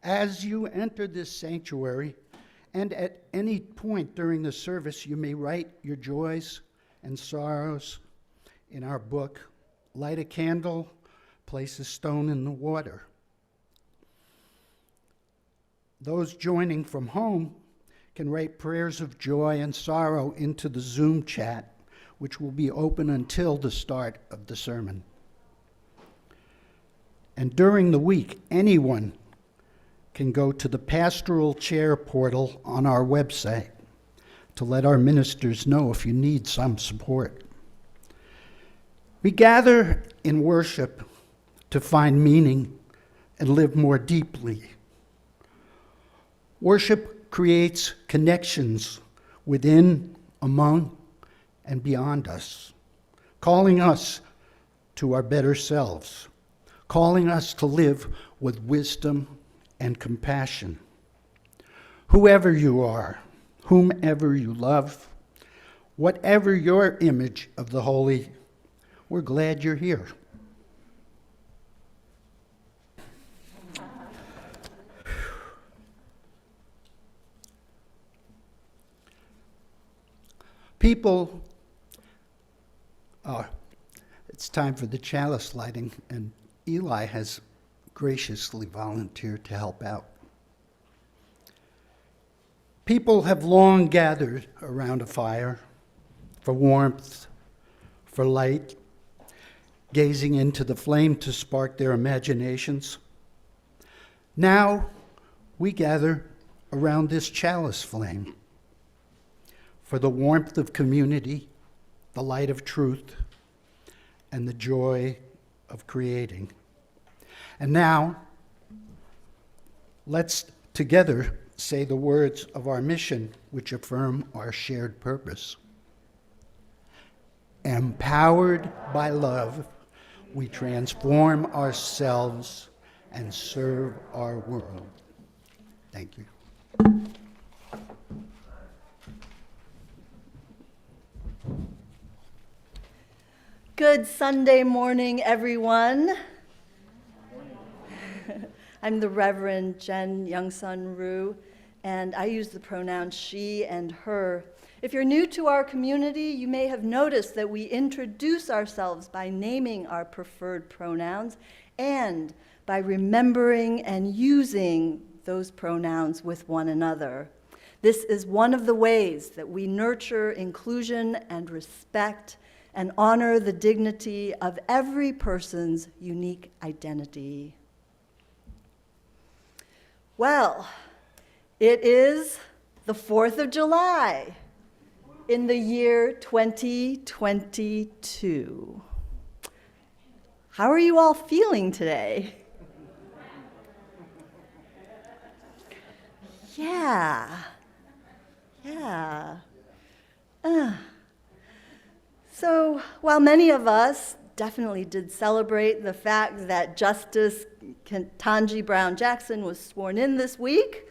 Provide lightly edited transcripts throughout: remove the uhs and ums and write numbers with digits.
As you enter this sanctuary, and at any point during the service, you may write your joys and sorrows in our book, light a candle, place a stone in the water. Those joining from home can write prayers of joy and sorrow into the Zoom chat, which will be open until the start of the sermon. And during the week, anyone can go to the pastoral chair portal on our website to let our ministers know if you need some support. We gather in worship to find meaning and live more deeply. Worship creates connections within, among, and beyond us, calling us to our better selves, calling us to live with wisdom and compassion. Whoever you are, whomever you love, whatever your image of the holy, we're glad you're here. People, it's time for the chalice lighting, and Eli has graciously volunteered to help out. People have long gathered around a fire for warmth, for light, gazing into the flame to spark their imaginations. Now we gather around this chalice flame for the warmth of community, the light of truth, and the joy of creating. And now, let's together say the words of our mission, which affirm our shared purpose. Empowered by love, we transform ourselves and serve our world. Thank you. Good Sunday morning, everyone. I'm the Reverend Jen Youngsun Rue, and I use the pronouns she and her. If you're new to our community, you may have noticed that we introduce ourselves by naming our preferred pronouns and by remembering and using those pronouns with one another. This is one of the ways that we nurture inclusion and respect and honor the dignity of every person's unique identity. Well, it is the 4th of July in the year 2022. How are you all feeling today? Yeah. So while many of us definitely did celebrate the fact that Justice Ketanji Brown Jackson was sworn in this week,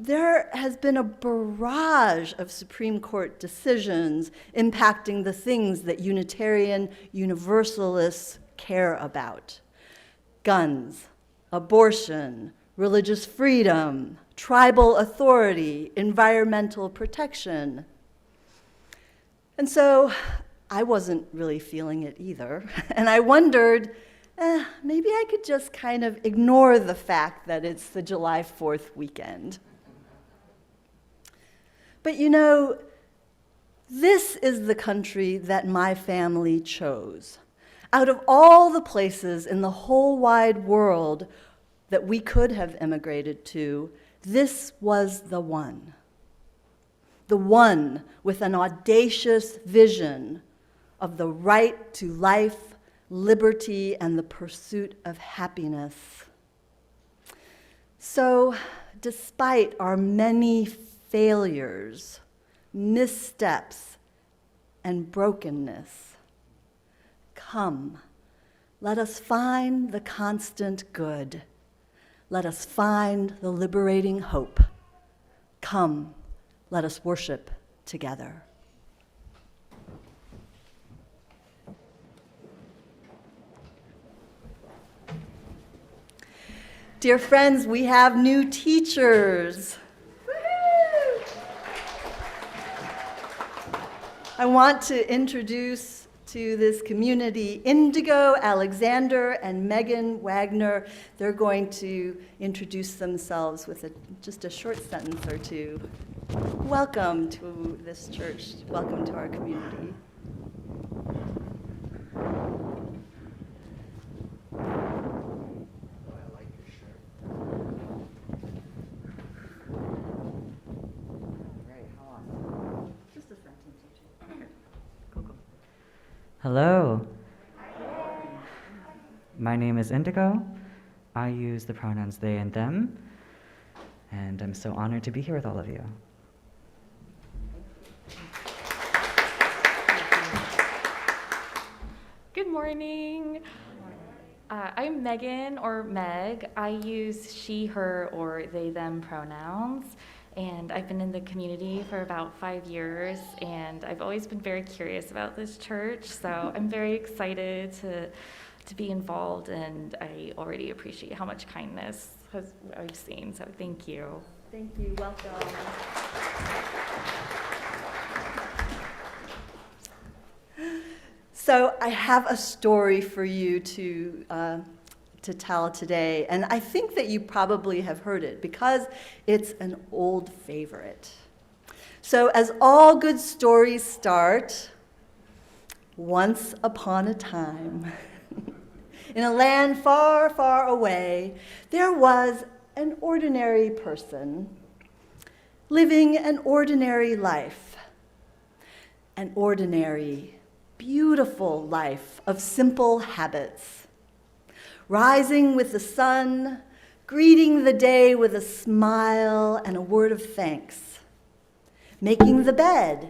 there has been a barrage of Supreme Court decisions impacting the things that Unitarian Universalists care about: guns, abortion, religious freedom, tribal authority, environmental protection. And so I wasn't really feeling it either. And I wondered, maybe I could just kind of ignore the fact that it's the July 4th weekend. But you know, this is the country that my family chose. Out of all the places in the whole wide world that we could have immigrated to, this was the one with an audacious vision of the right to life, liberty, and the pursuit of happiness. So, despite our many failures, missteps, and brokenness, come, let us find the constant good. Let us find the liberating hope. Come, let us worship together. Dear friends, we have new teachers. I want to introduce to this community Indigo Alexander and Megan Wagner. They're going to introduce themselves with just a short sentence or two. Welcome to this church. Welcome to our community. Hello. My name is Indigo. I use the pronouns they and them, and I'm so honored to be here with all of you. Good morning. I'm Megan, or Meg. I use she, her, or they, them pronouns. And I've been in the community for about 5 years, and I've always been very curious about this church, so I'm very excited to be involved, and I already appreciate how much kindness I've seen, so thank you. Thank you. Welcome. So I have a story for you to tell today, and I think that you probably have heard it because it's an old favorite. So as all good stories start, once upon a time, in a land far, far away, there was an ordinary person living an ordinary life, an ordinary, beautiful life of simple habits. Rising with the sun, greeting the day with a smile and a word of thanks, making the bed,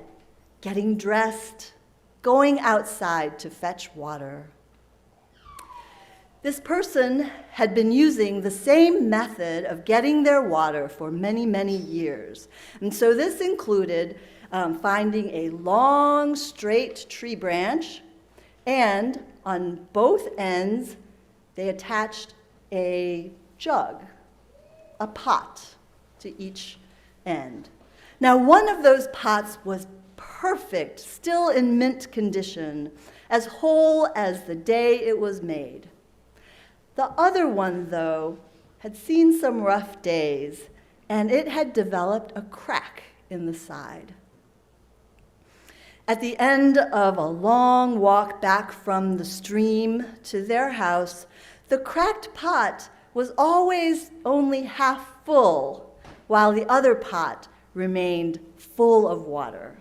getting dressed, going outside to fetch water. This person had been using the same method of getting their water for many, many years. And so this included finding a long, straight tree branch, and on both ends, they attached a jug, a pot, to each end. Now, one of those pots was perfect, still in mint condition, as whole as the day it was made. The other one, though, had seen some rough days, and it had developed a crack in the side. At the end of a long walk back from the stream to their house, the cracked pot was always only half full, while the other pot remained full of water.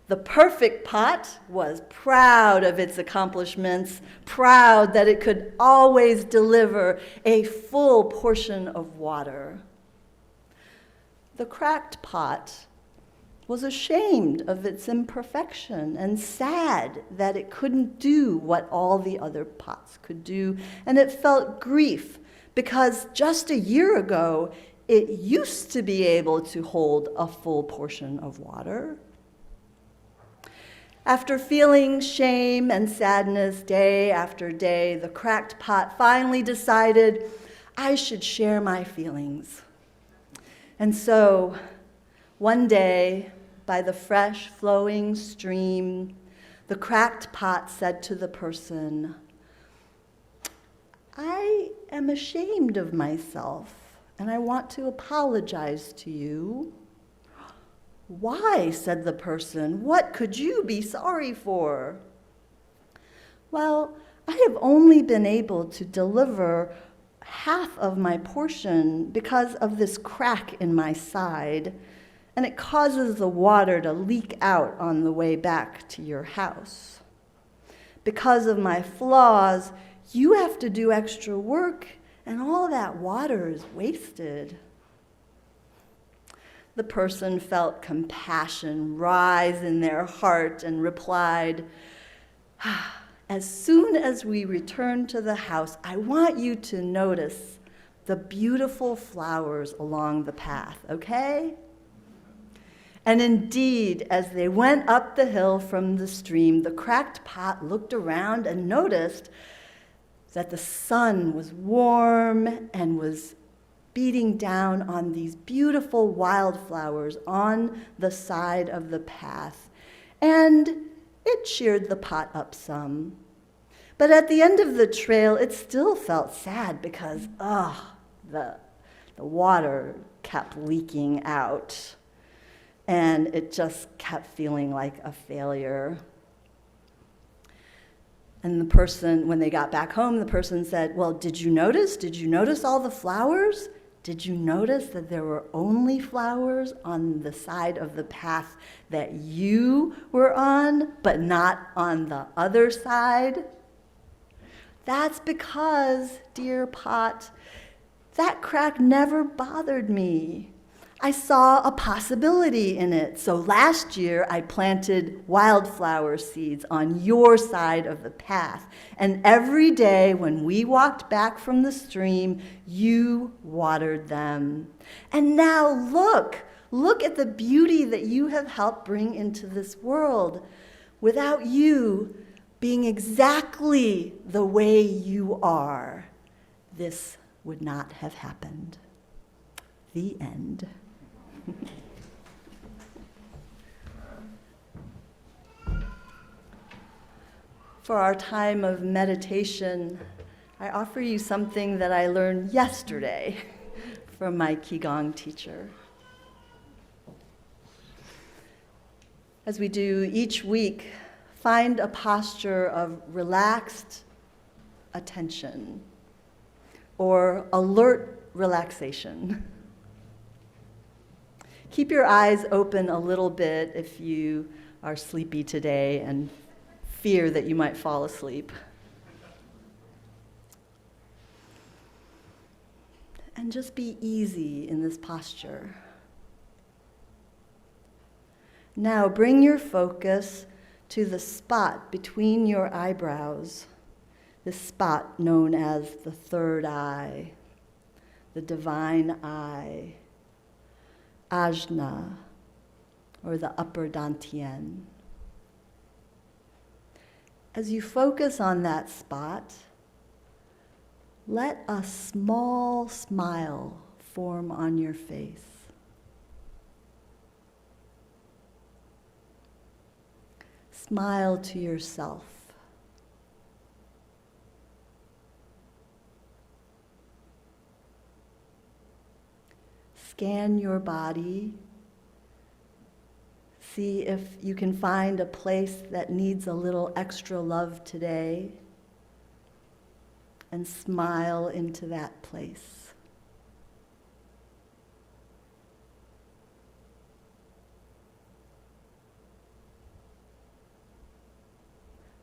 The perfect pot was proud of its accomplishments, proud that it could always deliver a full portion of water. The cracked pot was ashamed of its imperfection and sad that it couldn't do what all the other pots could do, and it felt grief because just a year ago it used to be able to hold a full portion of water. After feeling shame and sadness day after day, the cracked pot finally decided, I should share my feelings. And so, one day, by the fresh flowing stream, the cracked pot said to the person, I am ashamed of myself, and I want to apologize to you. Why, said the person, what could you be sorry for? Well, I have only been able to deliver half of my portion because of this crack in my side, and it causes the water to leak out on the way back to your house. Because of my flaws, you have to do extra work, and all that water is wasted. The person felt compassion rise in their heart and replied, as soon as we return to the house, I want you to notice the beautiful flowers along the path, okay? And indeed, as they went up the hill from the stream, the cracked pot looked around and noticed that the sun was warm and was beating down on these beautiful wildflowers on the side of the path. And it cheered the pot up some. But at the end of the trail, it still felt sad because, the water kept leaking out. And it just kept feeling like a failure. And the person, when they got back home, the person said, well, did you notice? Did you notice all the flowers? Did you notice that there were only flowers on the side of the path that you were on, but not on the other side? That's because, dear pot, that crack never bothered me. I saw a possibility in it. So last year, I planted wildflower seeds on your side of the path. And every day when we walked back from the stream, you watered them. And now look at the beauty that you have helped bring into this world. Without you being exactly the way you are, this would not have happened. The end. For our time of meditation, I offer you something that I learned yesterday from my Qigong teacher. As we do each week, find a posture of relaxed attention or alert relaxation. Keep your eyes open a little bit if you are sleepy today and fear that you might fall asleep. And just be easy in this posture. Now bring your focus to the spot between your eyebrows, this spot known as the third eye, the divine eye, Ajna, or the upper dantian. As you focus on that spot, let a small smile form on your face. Smile to yourself. Scan your body. See if you can find a place that needs a little extra love today, and smile into that place.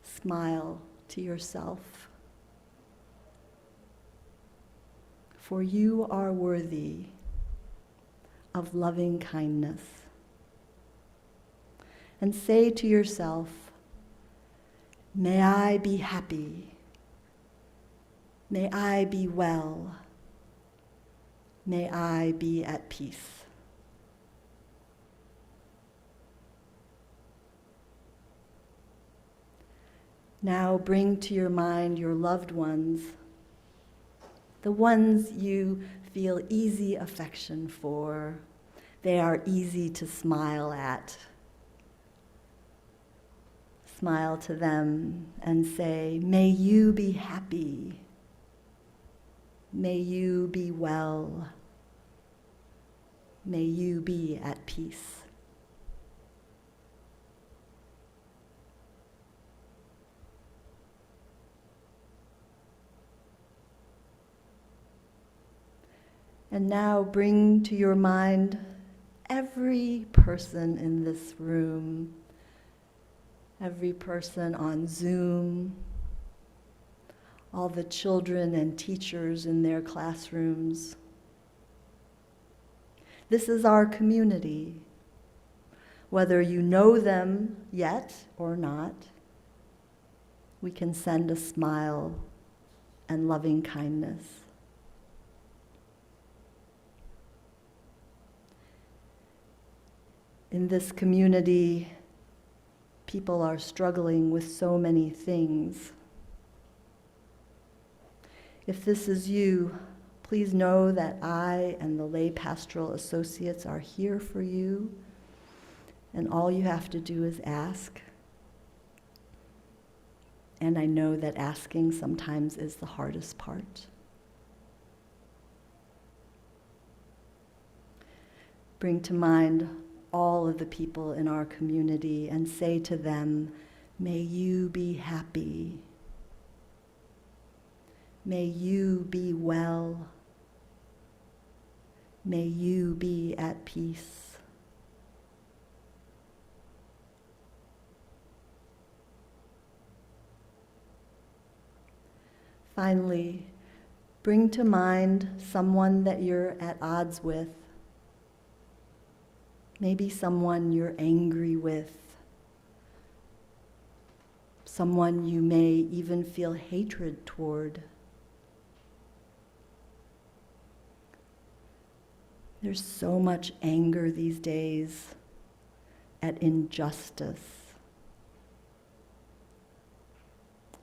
Smile to yourself, for you are worthy of loving kindness. And say to yourself, may I be happy, may I be well, may I be at peace. Now bring to your mind your loved ones, the ones you feel easy affection for. They are easy to smile at. Smile to them and say, may you be happy. May you be well. May you be at peace. And now bring to your mind every person in this room, every person on Zoom, all the children and teachers in their classrooms. This is our community. Whether you know them yet or not, we can send a smile and loving kindness. In this community, people are struggling with so many things. If this is you, please know that I and the lay pastoral associates are here for you, and all you have to do is ask. And I know that asking sometimes is the hardest part. Bring to mind all of the people in our community and say to them, may you be happy. May you be well. May you be at peace. Finally, bring to mind someone that you're at odds with. Maybe someone you're angry with. Someone you may even feel hatred toward. There's so much anger these days at injustice.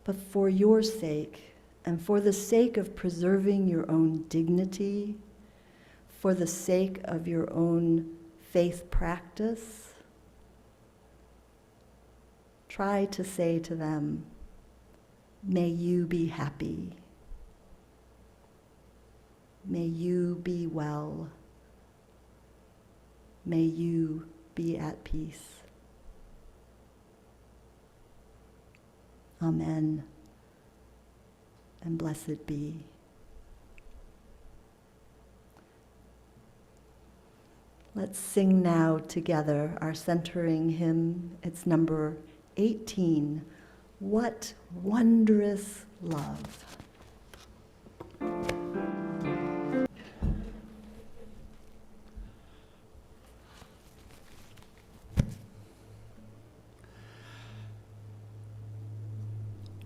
But for your sake, and for the sake of preserving your own dignity, for the sake of your own faith practice, try to say to them, may you be happy. May you be well. May you be at peace. Amen. And blessed be. Let's sing now together our centering hymn. It's number 18. What wondrous love.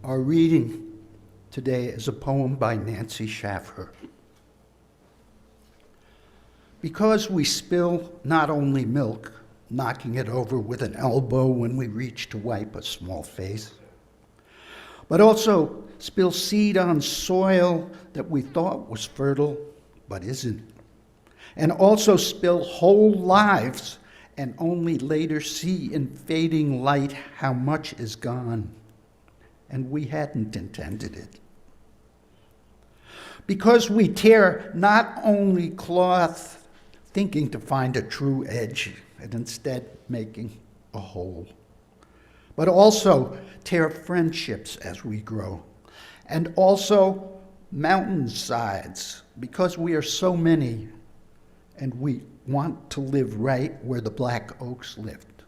Our reading today is a poem by Nancy Schaffer. Because we spill not only milk, knocking it over with an elbow when we reach to wipe a small face, but also spill seed on soil that we thought was fertile, but isn't, and also spill whole lives and only later see in fading light how much is gone, and we hadn't intended it. Because we tear not only cloth, thinking to find a true edge, and instead making a hole, but also tear friendships as we grow, and also mountainsides, because we are so many, and we want to live right where the black oaks lived,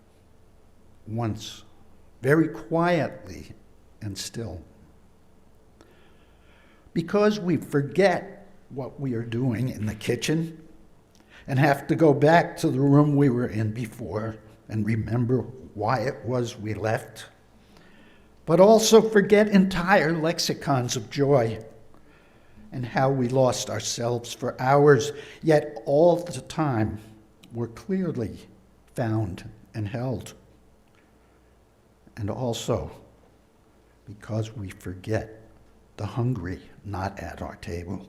once, very quietly and still. Because we forget what we are doing in the kitchen, and have to go back to the room we were in before and remember why it was we left, but also forget entire lexicons of joy and how we lost ourselves for hours, yet all the time were clearly found and held. And also because we forget the hungry not at our table.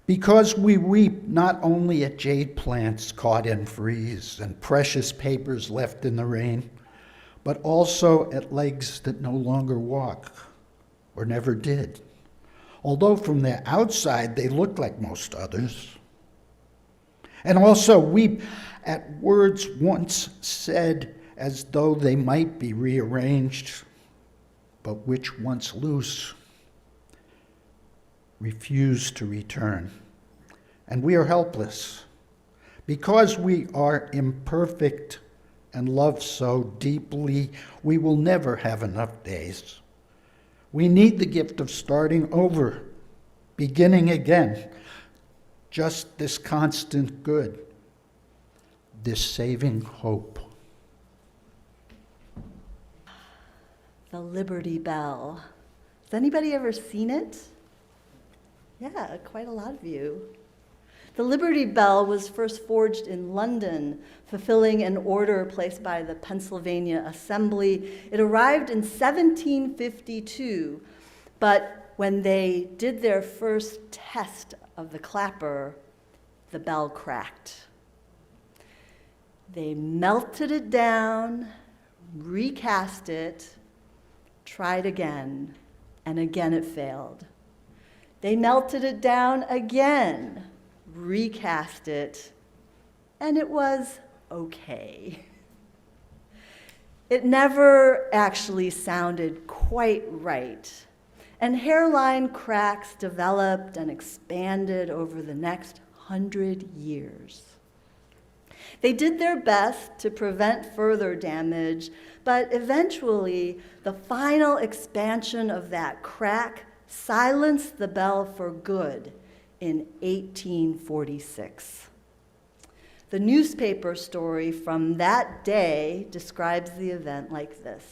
Because we weep not only at jade plants caught in freeze and precious papers left in the rain, but also at legs that no longer walk or never did, although from the outside they look like most others. And also weep at words once said as though they might be rearranged, but which once loose refuse to return. And we are helpless because we are imperfect and love so deeply, we will never have enough days. We need the gift of starting over, beginning again, just this constant good, this saving hope. The Liberty Bell. Has anybody ever seen it? Yeah, quite a lot of you. The Liberty Bell was first forged in London, fulfilling an order placed by the Pennsylvania Assembly. It arrived in 1752, but when they did their first test of the clapper, the bell cracked. They melted it down, recast it, tried again, and again it failed. They melted it down again, recast it, and it was okay. It never actually sounded quite right, and hairline cracks developed and expanded over the next 100 years. They did their best to prevent further damage, but eventually the final expansion of that crack silenced the bell for good in 1846. The newspaper story from that day describes the event like this.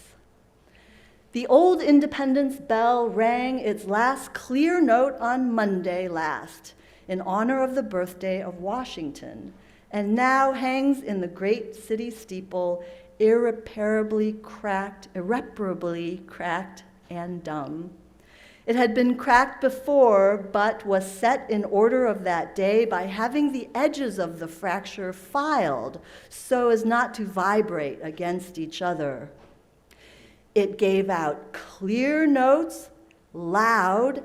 The old Independence bell rang its last clear note on Monday last in honor of the birthday of Washington, and now hangs in the great city steeple, irreparably cracked and dumb. It had been cracked before, but was set in order of that day by having the edges of the fracture filed so as not to vibrate against each other. It gave out clear notes, loud,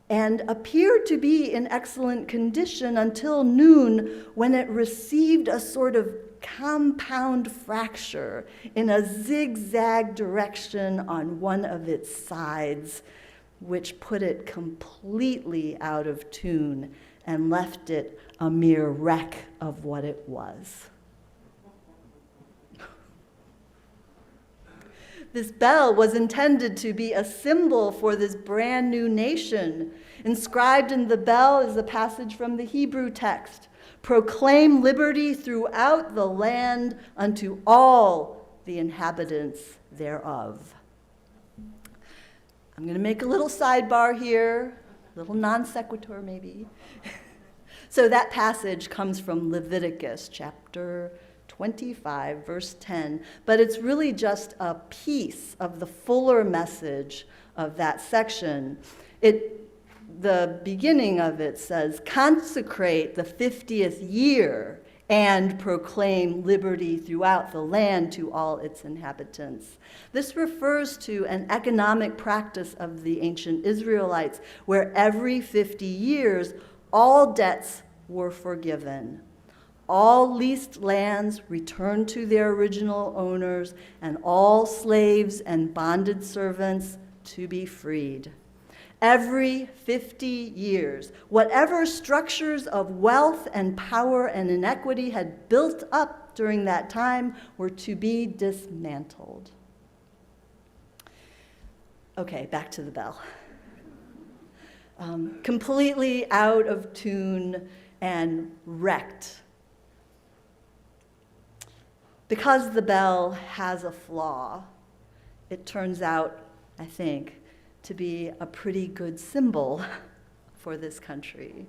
and appeared to be in excellent condition until noon, when it received a sort of compound fracture in a zigzag direction on one of its sides, which put it completely out of tune and left it a mere wreck of what it was. This bell was intended to be a symbol for this brand new nation. Inscribed in the bell is a passage from the Hebrew text: "Proclaim liberty throughout the land unto all the inhabitants thereof." I'm going to make a little sidebar here, a little non sequitur maybe. So that passage comes from Leviticus chapter 25, verse 10, but it's really just a piece of the fuller message of that section. The beginning of it says, "Consecrate the 50th year and proclaim liberty throughout the land to all its inhabitants." This refers to an economic practice of the ancient Israelites, where every 50 years, all debts were forgiven. All leased lands returned to their original owners, and all slaves and bonded servants to be freed. Every 50 years, whatever structures of wealth and power and inequity had built up during that time were to be dismantled. Okay, back to the bell. Completely out of tune and wrecked. Because the bell has a flaw, it turns out, I think, to be a pretty good symbol for this country.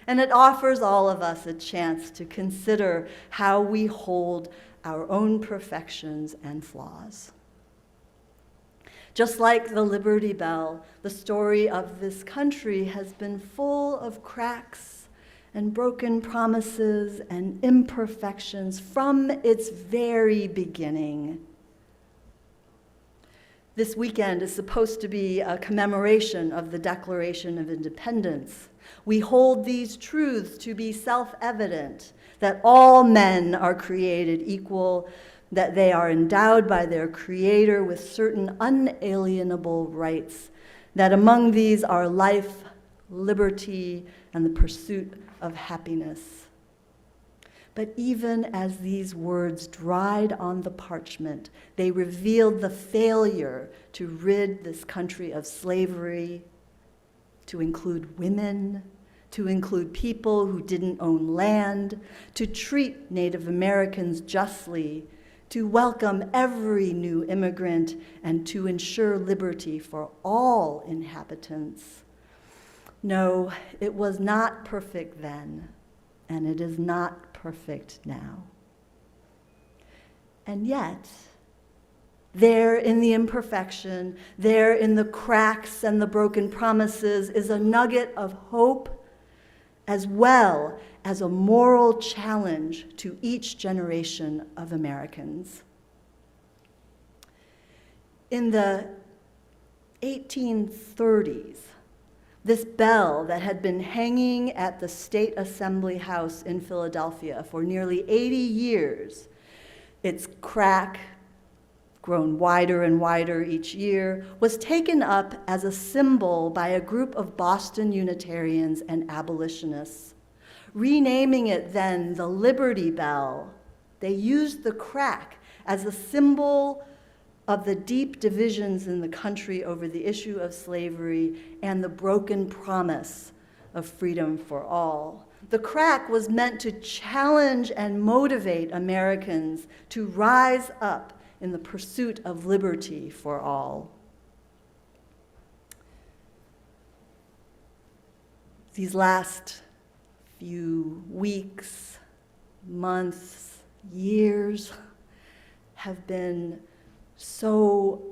And it offers all of us a chance to consider how we hold our own perfections and flaws. Just like the Liberty Bell, the story of this country has been full of cracks and broken promises and imperfections from its very beginning. This weekend is supposed to be a commemoration of the Declaration of Independence. We hold these truths to be self-evident, that all men are created equal, that they are endowed by their Creator with certain unalienable rights, that among these are life, liberty, and the pursuit of happiness. But even as these words dried on the parchment, they revealed the failure to rid this country of slavery, to include women, to include people who didn't own land, to treat Native Americans justly, to welcome every new immigrant, and to ensure liberty for all inhabitants. No, it was not perfect then, and it is not perfect now. And yet, There in the imperfection, there in the cracks and the broken promises is a nugget of hope, as well as a moral challenge to each generation of Americans. In the 1830s, this bell that had been hanging at the State Assembly House in Philadelphia for nearly 80 years, its crack, grown wider and wider each year, was taken up as a symbol by a group of Boston Unitarians and abolitionists. Renaming it then the Liberty Bell, they used the crack as a symbol of the deep divisions in the country over the issue of slavery and the broken promise of freedom for all. The crack was meant to challenge and motivate Americans to rise up in the pursuit of liberty for all. These last few weeks, months, years have been so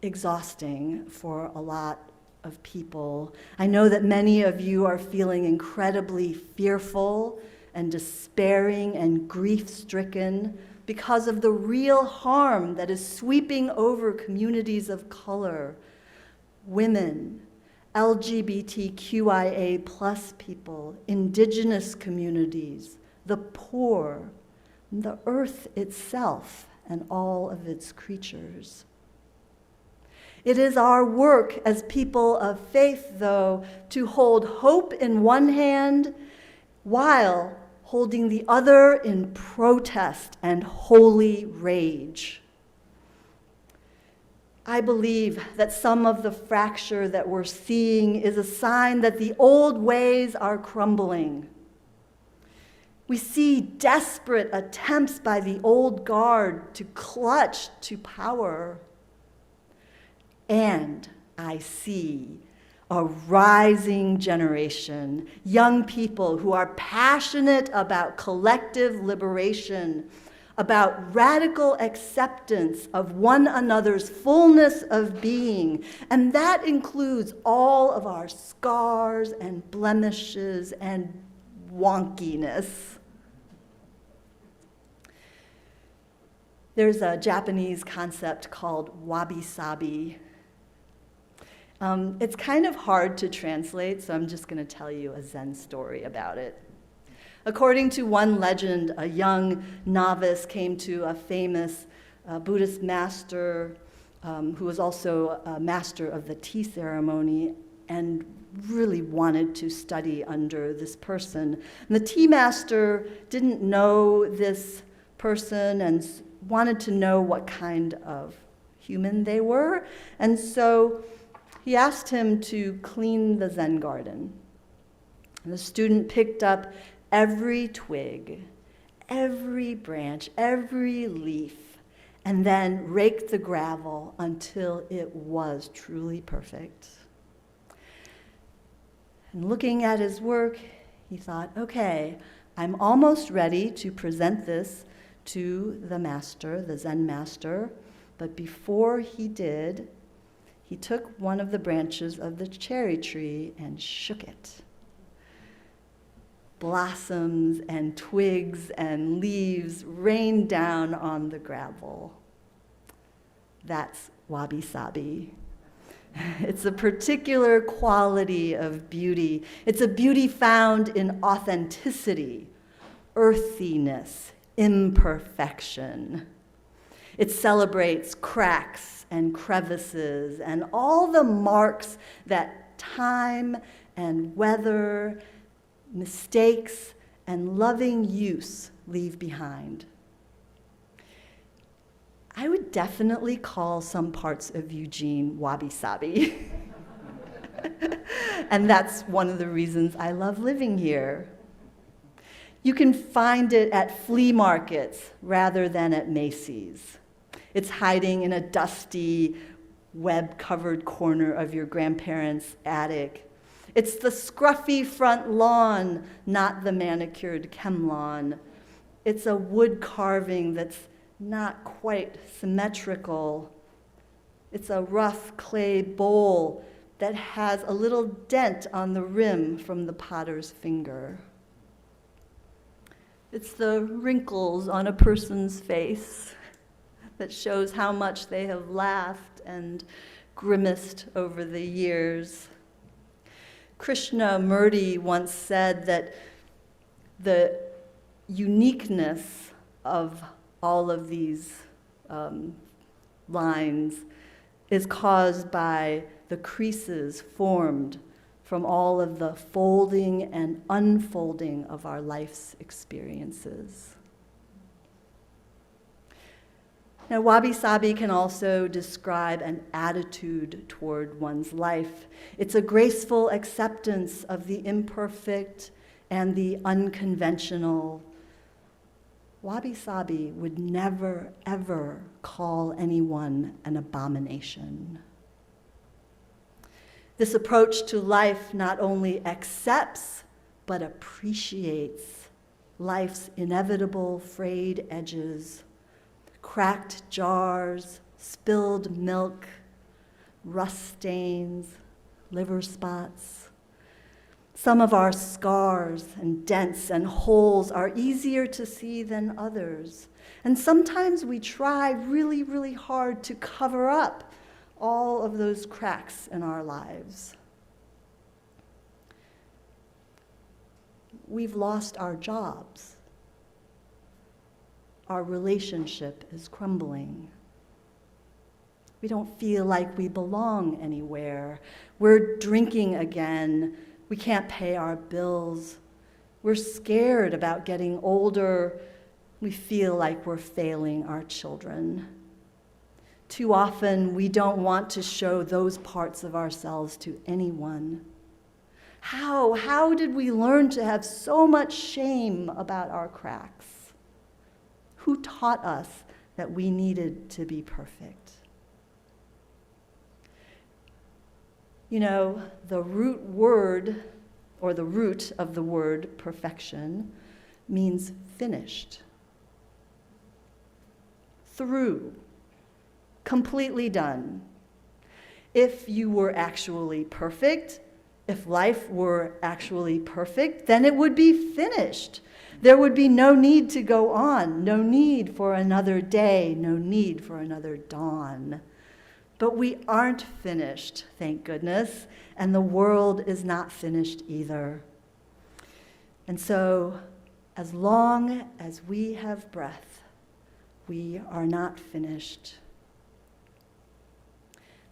exhausting for a lot of people. I know that many of you are feeling incredibly fearful and despairing and grief-stricken because of the real harm that is sweeping over communities of color, women, LGBTQIA plus people, indigenous communities, the poor, the earth itself, and all of its creatures. It is our work as people of faith, though, to hold hope in one hand while holding the other in protest and holy rage. I believe that some of the fracture that we're seeing is a sign that the old ways are crumbling. We see desperate attempts by the old guard to clutch to power. And I see a rising generation, young people who are passionate about collective liberation, about radical acceptance of one another's fullness of being. And that includes all of our scars and blemishes and wonkiness. There's a Japanese concept called wabi-sabi. It's kind of hard to translate, so I'm just going to tell you a Zen story about it. According to one legend, a young novice came to a famous Buddhist master who was also a master of the tea ceremony and really wanted to study under this person. And the tea master didn't know this person and wanted to know what kind of human they were. And so he asked him to clean the Zen garden. And the student picked up every twig, every branch, every leaf, and then raked the gravel until it was truly perfect. And looking at his work, he thought, okay, I'm almost ready to present this to the master, the Zen master, but before he did, he took one of the branches of the cherry tree and shook it. Blossoms and twigs and leaves rained down on the gravel. That's wabi-sabi. It's a particular quality of beauty. It's a beauty found in authenticity, earthiness, imperfection. It celebrates cracks and crevices and all the marks that time and weather, mistakes, and loving use leave behind. I would definitely call some parts of Eugene wabi-sabi. And that's one of the reasons I love living here. You can find it at flea markets rather than at Macy's. It's hiding in a dusty, web-covered corner of your grandparents' attic. It's the scruffy front lawn, not the manicured chem lawn. It's a wood carving that's not quite symmetrical. It's a rough clay bowl that has a little dent on the rim from the potter's finger. It's the wrinkles on a person's face that shows how much they have laughed and grimaced over the years. Krishnamurti once said that the uniqueness of all of these lines is caused by the creases formed from all of the folding and unfolding of our life's experiences. Now, wabi-sabi can also describe an attitude toward one's life. It's a graceful acceptance of the imperfect and the unconventional. Wabi-sabi would never, ever call anyone an abomination. This approach to life not only accepts, but appreciates life's inevitable frayed edges, cracked jars, spilled milk, rust stains, liver spots. Some of our scars and dents and holes are easier to see than others. And sometimes we try really, really hard to cover up all of those cracks in our lives. We've lost our jobs. Our relationship is crumbling. We don't feel like we belong anywhere. We're drinking again. We can't pay our bills. We're scared about getting older. We feel like we're failing our children. Too often, we don't want to show those parts of ourselves to anyone. How did we learn to have so much shame about our cracks? Who taught us that we needed to be perfect? You know, the root word, or the root of the word perfection, means finished. Through. Completely done. If you were actually perfect, if life were actually perfect, then it would be finished. There would be no need to go on, no need for another day, no need for another dawn. But we aren't finished, thank goodness, and the world is not finished either. And so, as long as we have breath, we are not finished.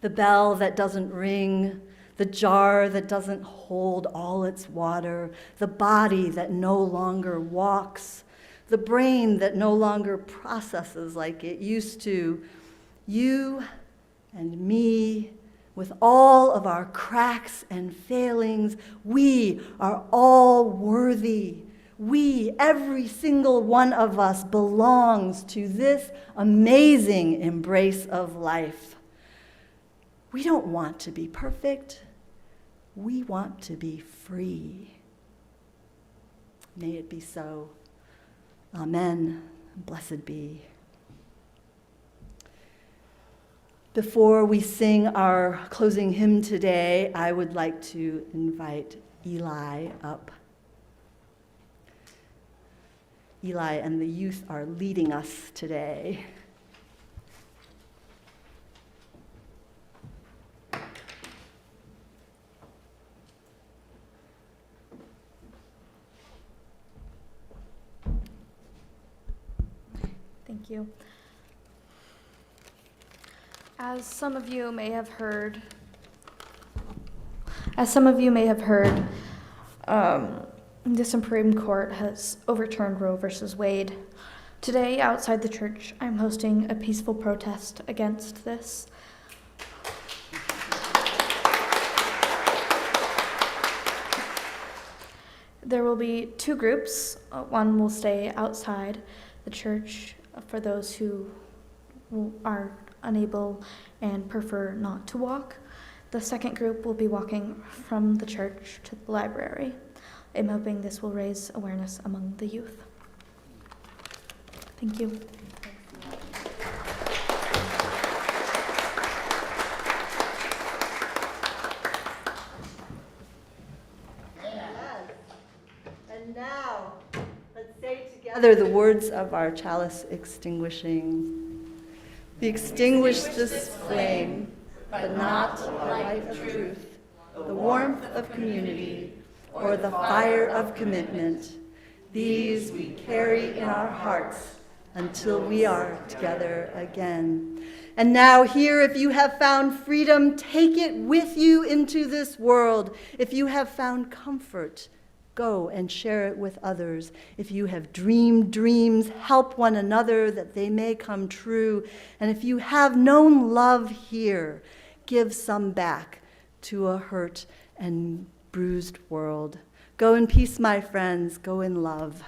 The bell that doesn't ring, the jar that doesn't hold all its water, the body that no longer walks, the brain that no longer processes like it used to, you and me, with all of our cracks and failings, we are all worthy. We, every single one of us, belongs to this amazing embrace of life. We don't want to be perfect. We want to be free. May it be so. Amen. Blessed be. Before we sing our closing hymn today, I would like to invite Eli up. Eli and the youth are leading us today. Thank you. As some of you may have heard, the Supreme Court has overturned Roe versus Wade. Today, outside the church, I'm hosting a peaceful protest against this. There will be two groups. One will stay outside the church for those who are unable and prefer not to walk. The second group will be walking from the church to the library. I'm hoping this will raise awareness among the youth. Thank you. Together, the words of our chalice extinguishing. We extinguish this flame, but not the light of truth, the warmth of community, or the fire of commitment. These we carry in our hearts until we are together again. And now here, if you have found freedom, take it with you into this world. If you have found comfort, go and share it with others. If you have dreamed dreams, help one another that they may come true. And if you have known love here, give some back to a hurt and bruised world. Go in peace, my friends. Go in love.